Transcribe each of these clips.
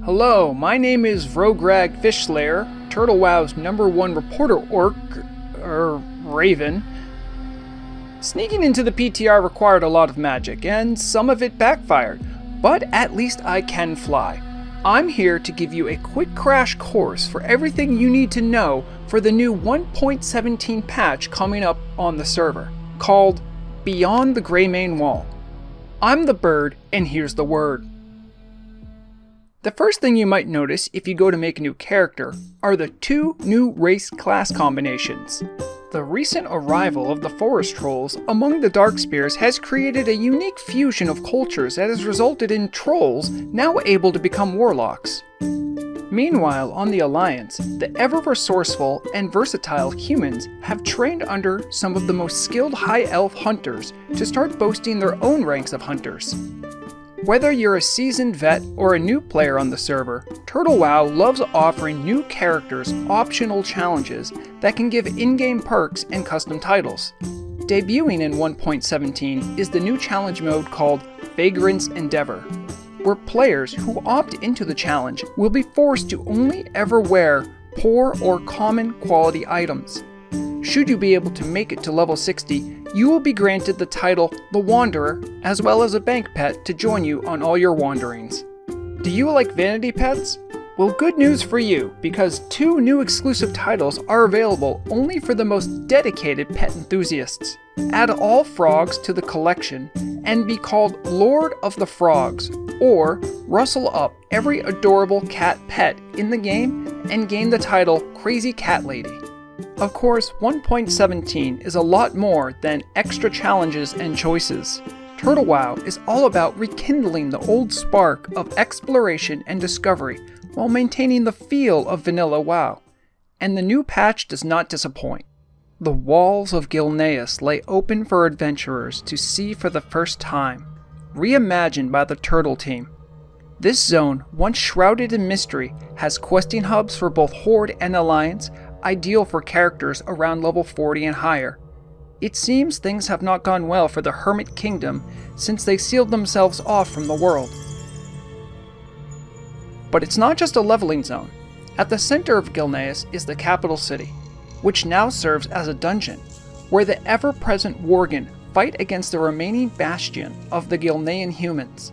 Hello, my name is Vrograg Fishslayer, Turtle WoW's #1 reporter raven. Sneaking into the PTR required a lot of magic, and some of it backfired, but at least I can fly. I'm here to give you a quick crash course for everything you need to know for the new 1.17 patch coming up on the server, called Beyond the Greymane Wall. I'm the bird, and here's the word. The first thing you might notice if you go to make a new character are the two new race class combinations. The recent arrival of the forest trolls among the Darkspears has created a unique fusion of cultures that has resulted in trolls now able to become warlocks. Meanwhile, on the Alliance, the ever-resourceful and versatile humans have trained under some of the most skilled high elf hunters to start boasting their own ranks of hunters. Whether you're a seasoned vet or a new player on the server, Turtle WoW loves offering new characters optional challenges that can give in-game perks and custom titles. Debuting in 1.17 is the new challenge mode called Vagrant's Endeavor, where players who opt into the challenge will be forced to only ever wear poor or common quality items. Should you be able to make it to level 60, you will be granted the title The Wanderer, as well as a bank pet to join you on all your wanderings. Do you like vanity pets? Well, good news for you, because 2 new exclusive titles are available only for the most dedicated pet enthusiasts. Add all frogs to the collection and be called Lord of the Frogs, or rustle up every adorable cat pet in the game and gain the title Crazy Cat Lady. Of course, 1.17 is a lot more than extra challenges and choices. Turtle WoW is all about rekindling the old spark of exploration and discovery while maintaining the feel of vanilla WoW. And the new patch does not disappoint. The walls of Gilneas lay open for adventurers to see for the first time, reimagined by the Turtle team. This zone, once shrouded in mystery, has questing hubs for both Horde and Alliance, ideal for characters around level 40 and higher. It seems things have not gone well for the Hermit Kingdom since they sealed themselves off from the world. But it's not just a leveling zone. At the center of Gilneas is the capital city, which now serves as a dungeon, where the ever-present Worgen fight against the remaining bastion of the Gilnean humans.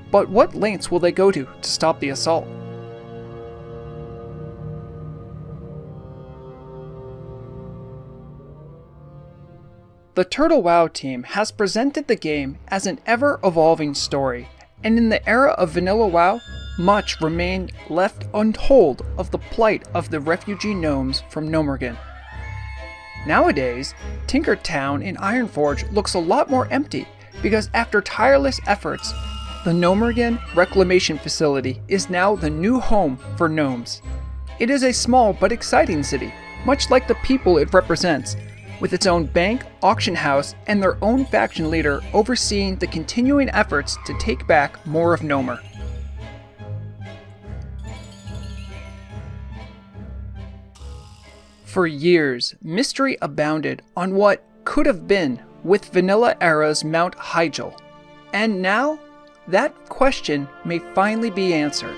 But what lengths will they go to stop the assault? The Turtle WoW team has presented the game as an ever-evolving story, and in the era of vanilla WoW, much remained left untold of the plight of the refugee gnomes from Gnomegan. Nowadays, Tinkertown in Ironforge looks a lot more empty because after tireless efforts, the Gnomegan Reclamation facility is now the new home for gnomes. It is a small but exciting city, much like the people it represents, with its own bank, auction house, and their own faction leader overseeing the continuing efforts to take back more of Gnomer. For years, mystery abounded on what could have been with Vanilla Era's Mount Heigel, and now that question may finally be answered.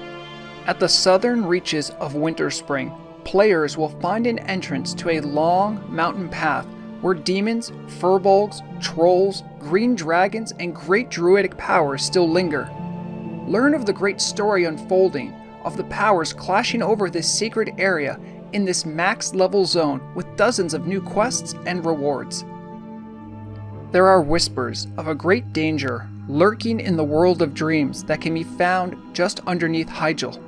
At the southern reaches of Winterspring, players will find an entrance to a long mountain path where demons, furbolgs, trolls, green dragons, and great druidic powers still linger. Learn of the great story unfolding, of the powers clashing over this sacred area in this max level zone with dozens of new quests and rewards. There are whispers of a great danger lurking in the world of dreams that can be found just underneath Hyjal.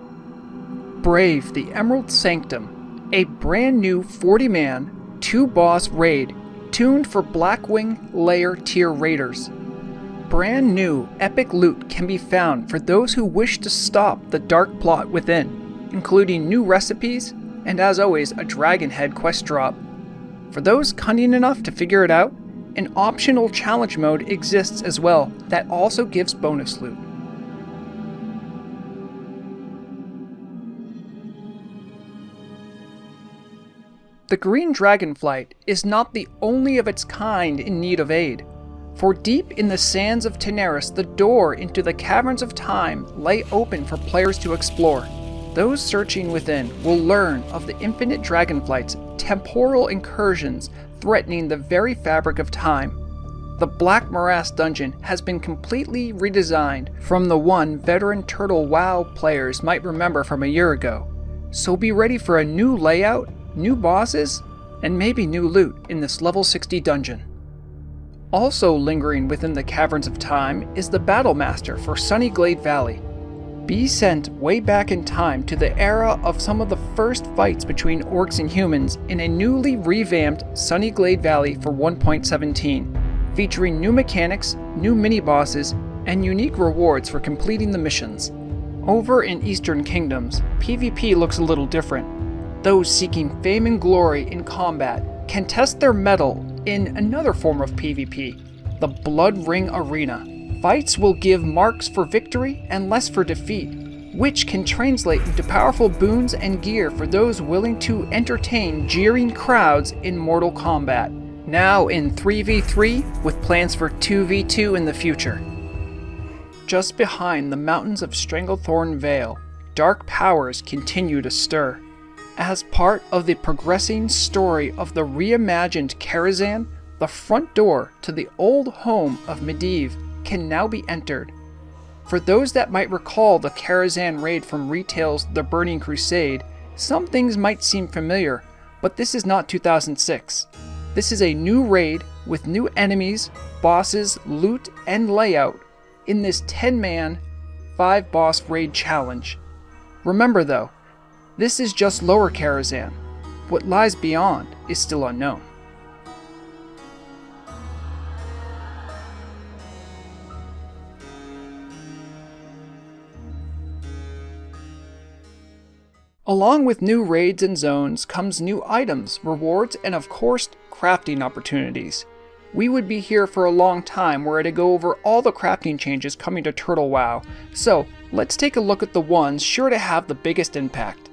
Brave the Emerald Sanctum, a brand new 40-man, 2-boss raid tuned for Blackwing Layer tier raiders. Brand new epic loot can be found for those who wish to stop the dark plot within, including new recipes and, as always, a dragon head quest drop. For those cunning enough to figure it out, an optional challenge mode exists as well that also gives bonus loot. The Green Dragonflight is not the only of its kind in need of aid. For deep in the sands of Teneris, the door into the caverns of time lay open for players to explore. Those searching within will learn of the infinite dragonflight's temporal incursions threatening the very fabric of time. The Blackmorass dungeon has been completely redesigned from the one veteran Turtle WoW players might remember from a year ago. So be ready for a new layout, new bosses, and maybe new loot in this level 60 dungeon. Also lingering within the caverns of time is the Battle Master for Sunnyglade Valley. Be sent way back in time to the era of some of the first fights between orcs and humans in a newly revamped Sunnyglade Valley for 1.17, featuring new mechanics, new mini-bosses, and unique rewards for completing the missions. Over in Eastern Kingdoms, PvP looks a little different. Those seeking fame and glory in combat can test their mettle in another form of PvP, the Blood Ring Arena. Fights will give marks for victory and less for defeat, which can translate into powerful boons and gear for those willing to entertain jeering crowds in Mortal Kombat. Now in 3v3 with plans for 2v2 in the future. Just behind the mountains of Stranglethorn Vale, dark powers continue to stir. As part of the progressing story of the reimagined Karazhan, the front door to the old home of Medivh can now be entered. For those that might recall the Karazhan raid from Retail's The Burning Crusade, some things might seem familiar, but this is not 2006. This is a new raid with new enemies, bosses, loot, and layout in this 10-man, 5-boss raid challenge. Remember though, this is just Lower Karazhan. What lies beyond is still unknown. Along with new raids and zones comes new items, rewards, and of course, crafting opportunities. We would be here for a long time were I to go over all the crafting changes coming to Turtle WoW, so let's take a look at the ones sure to have the biggest impact.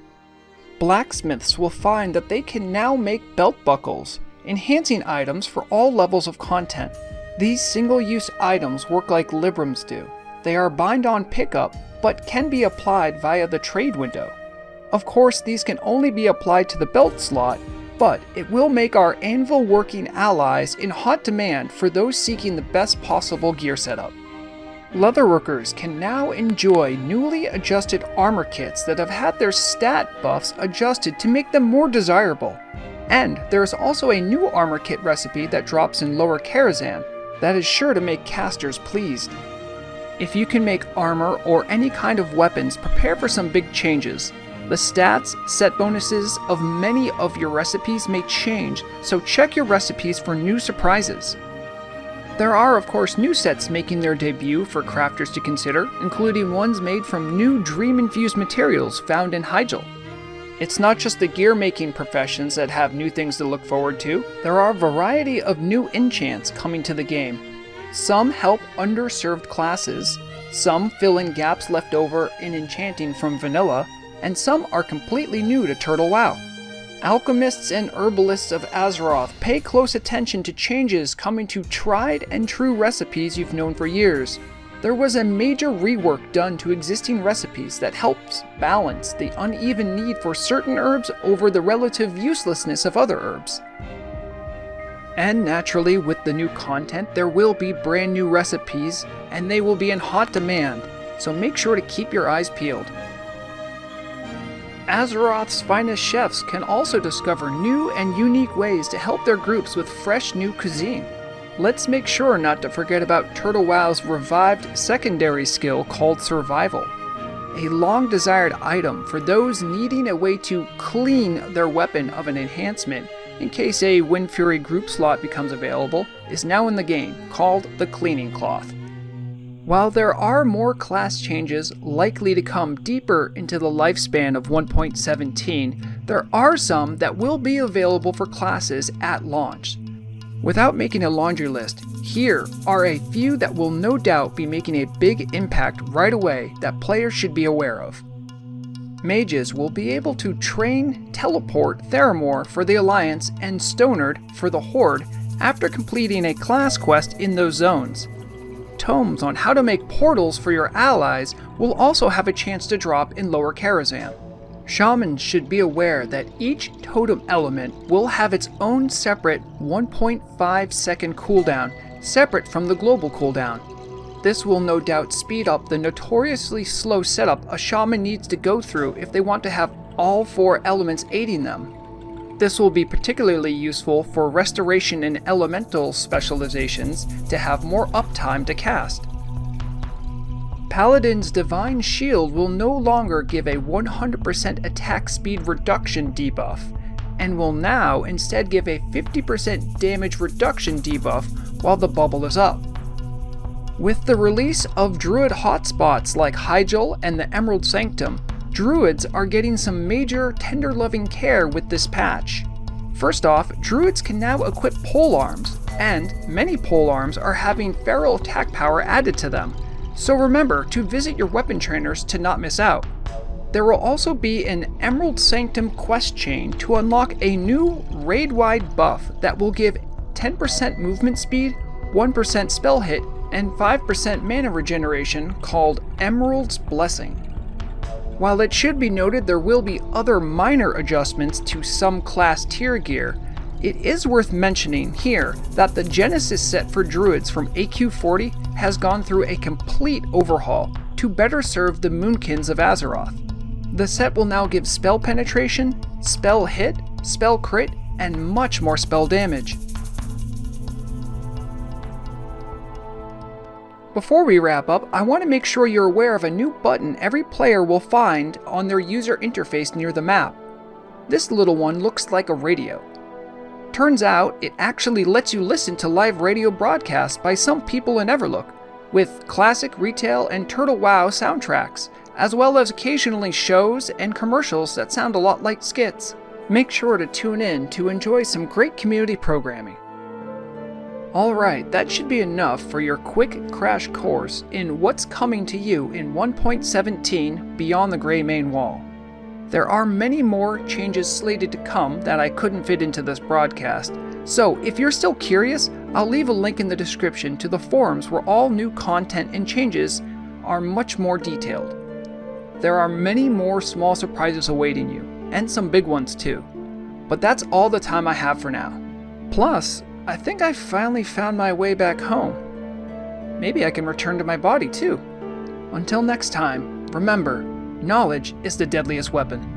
Blacksmiths will find that they can now make belt buckles, enhancing items for all levels of content. These single-use items work like Librams do. They are bind-on pickup, but can be applied via the trade window. Of course, these can only be applied to the belt slot, but it will make our anvil-working allies in hot demand for those seeking the best possible gear setup. Leatherworkers can now enjoy newly adjusted armor kits that have had their stat buffs adjusted to make them more desirable. And there is also a new armor kit recipe that drops in Lower Karazhan that is sure to make casters pleased. If you can make armor or any kind of weapons, prepare for some big changes. The stats, set bonuses of many of your recipes may change, so check your recipes for new surprises. There are of course new sets making their debut for crafters to consider, including ones made from new dream-infused materials found in Heigel. It's not just the gear-making professions that have new things to look forward to, there are a variety of new enchants coming to the game. Some help underserved classes, some fill in gaps left over in enchanting from vanilla, and some are completely new to Turtle WoW. Alchemists and herbalists of Azeroth pay close attention to changes coming to tried and true recipes you've known for years. There was a major rework done to existing recipes that helps balance the uneven need for certain herbs over the relative uselessness of other herbs. And naturally, with the new content, there will be brand new recipes, and they will be in hot demand, so make sure to keep your eyes peeled. Azeroth's finest chefs can also discover new and unique ways to help their groups with fresh new cuisine. Let's make sure not to forget about Turtle WoW's revived secondary skill called Survival, a long-desired item for those needing a way to clean their weapon of an enhancement in case a Wind Fury group slot becomes available, is now in the game, called the Cleaning Cloth. While there are more class changes likely to come deeper into the lifespan of 1.17, there are some that will be available for classes at launch. Without making a laundry list, here are a few that will no doubt be making a big impact right away that players should be aware of. Mages will be able to train, teleport Theramore for the Alliance and Stonard for the Horde after completing a class quest in those zones. Tomes on how to make portals for your allies will also have a chance to drop in Lower Karazhan. Shamans should be aware that each totem element will have its own separate 1.5 second cooldown, separate from the global cooldown. This will no doubt speed up the notoriously slow setup a shaman needs to go through if they want to have all 4 elements aiding them. This will be particularly useful for restoration and elemental specializations to have more uptime to cast. Paladin's Divine Shield will no longer give a 100% attack speed reduction debuff, and will now instead give a 50% damage reduction debuff while the bubble is up. With the release of Druid hotspots like Heigel and the Emerald Sanctum, Druids are getting some major tender-loving care with this patch. First off, Druids can now equip polearms, and many polearms are having feral attack power added to them, so remember to visit your weapon trainers to not miss out. There will also be an Emerald Sanctum quest chain to unlock a new raid-wide buff that will give 10% movement speed, 1% spell hit, and 5% mana regeneration called Emerald's Blessing. While it should be noted there will be other minor adjustments to some class tier gear, it is worth mentioning here that the Genesis set for Druids from AQ40 has gone through a complete overhaul to better serve the Moonkins of Azeroth. The set will now give spell penetration, spell hit, spell crit, and much more spell damage. Before we wrap up, I want to make sure you're aware of a new button every player will find on their user interface near the map. This little one looks like a radio. Turns out, it actually lets you listen to live radio broadcasts by some people in Everlook, with classic, retail, and Turtle WoW soundtracks, as well as occasionally shows and commercials that sound a lot like skits. Make sure to tune in to enjoy some great community programming. Alright, that should be enough for your quick crash course in what's coming to you in 1.17 Beyond the Greymane Wall. There are many more changes slated to come that I couldn't fit into this broadcast, so if you're still curious, I'll leave a link in the description to the forums where all new content and changes are much more detailed. There are many more small surprises awaiting you, and some big ones too. But that's all the time I have for now. Plus, I think I finally found my way back home. Maybe I can return to my body too. Until next time, remember, knowledge is the deadliest weapon.